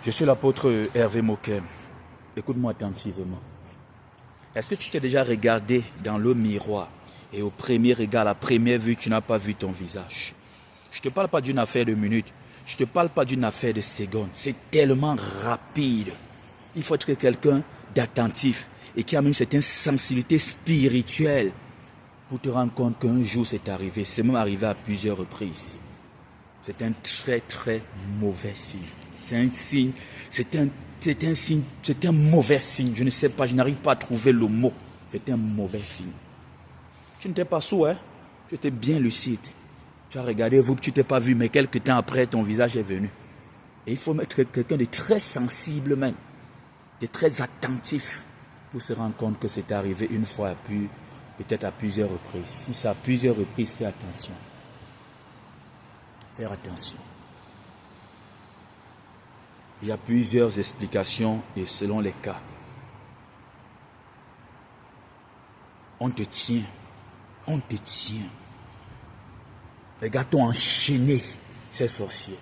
Je suis l'apôtre Hervé Mokem. Écoute-moi attentivement. Est-ce que tu t'es déjà regardé dans le miroir et au premier regard, à la première vue, tu n'as pas vu ton visage? Je ne te parle pas d'une affaire de minutes. Je ne te parle pas d'une affaire de secondes. C'est tellement rapide. Il faut être quelqu'un d'attentif et qui a même une certaine sensibilité spirituelle pour te rendre compte qu'un jour c'est arrivé. C'est même arrivé à plusieurs reprises. C'est un très très mauvais signe. C'est un signe, c'est un mauvais signe. Je ne sais pas, je n'arrive pas à trouver le mot. C'est un mauvais signe. Tu n'étais pas sourd, hein? Tu étais bien lucide. Tu as regardé, tu t'es pas vu, mais quelques temps après, ton visage est venu. Et il faut mettre quelqu'un de très sensible même, de très attentif, pour se rendre compte que c'est arrivé une fois, puis peut-être à plusieurs reprises. Si c'est à plusieurs reprises, fais attention. Faire attention. Il y a plusieurs explications et selon les cas. On te tient. On te tient. Les gars t'ont enchaîné, ces sorciers.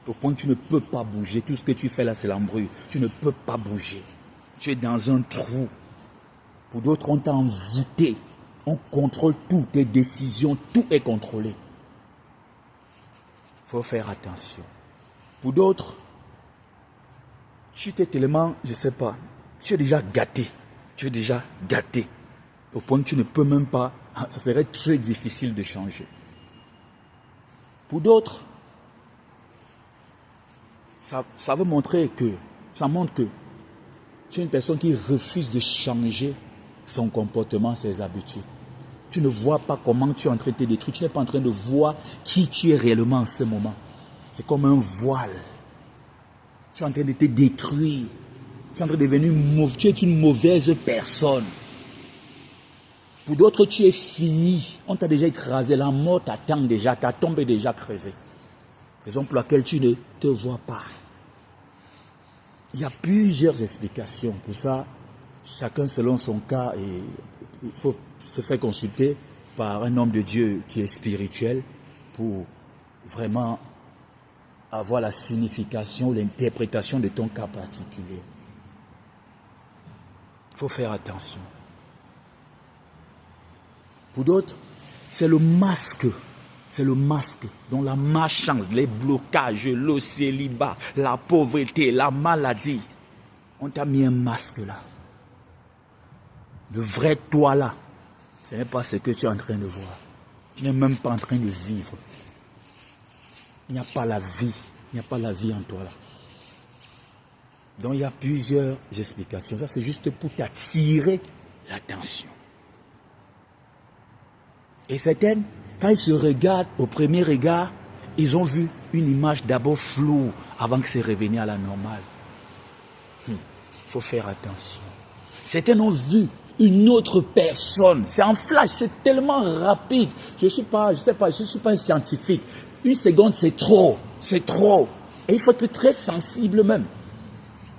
Au point que tu ne peux pas bouger. Tout ce que tu fais là, c'est l'embrouille. Tu ne peux pas bouger. Tu es dans un trou. Pour d'autres, on t'a envoûté. On contrôle tout, tes décisions, tout est contrôlé. Il faut faire attention. Pour d'autres, tu t'es tellement, je ne sais pas, tu es déjà gâté. Tu es déjà gâté. Au point que tu ne peux même pas, ça serait très difficile de changer. Pour d'autres, ça montre que tu es une personne qui refuse de changer son comportement, ses habitudes. Tu ne vois pas comment tu es en train de te détruire. Tu n'es pas en train de voir qui tu es réellement en ce moment. C'est comme un voile. Tu es en train de te détruire. Tu es en train de devenir mauvais. Tu es une mauvaise personne. Pour d'autres, tu es fini. On t'a déjà écrasé. La mort t'attend déjà. Ta tombe est déjà creusée. Raison pour laquelle tu ne te vois pas. Il y a plusieurs explications. Pour ça, chacun selon son cas. Et il faut se faire consulter par un homme de Dieu qui est spirituel pour vraiment avoir la signification, l'interprétation de ton cas particulier. Il faut faire attention. Pour d'autres, c'est le masque. C'est le masque dont la malchance, les blocages, le célibat, la pauvreté, la maladie. On t'a mis un masque là. Le vrai toi là, ce n'est pas ce que tu es en train de voir. Tu n'es même pas en train de vivre. Il n'y a pas la vie. Il n'y a pas la vie en toi là. Donc il y a plusieurs explications. Ça c'est juste pour t'attirer l'attention. Et certaines, quand ils se regardent au premier regard, ils ont vu une image d'abord floue avant que c'est revenu à la normale. Il faut faire attention. Certains ont vu une autre personne. C'est en flash, c'est tellement rapide. Je suis pas un scientifique. Une seconde, c'est trop. C'est trop. Et il faut être très sensible même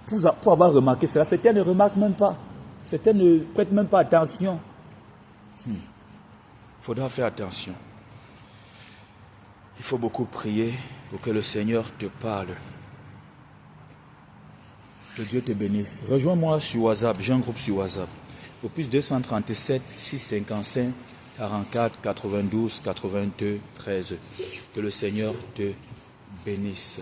pour avoir remarqué cela. Certains ne remarquent même pas. Certains ne prêtent même pas attention. Il faudra faire attention. Il faut beaucoup prier pour que le Seigneur te parle. Que Dieu te bénisse. Rejoins-moi sur WhatsApp. J'ai un groupe sur WhatsApp. Au plus 237 655 44 92 82 13. Que le Seigneur te bénisse.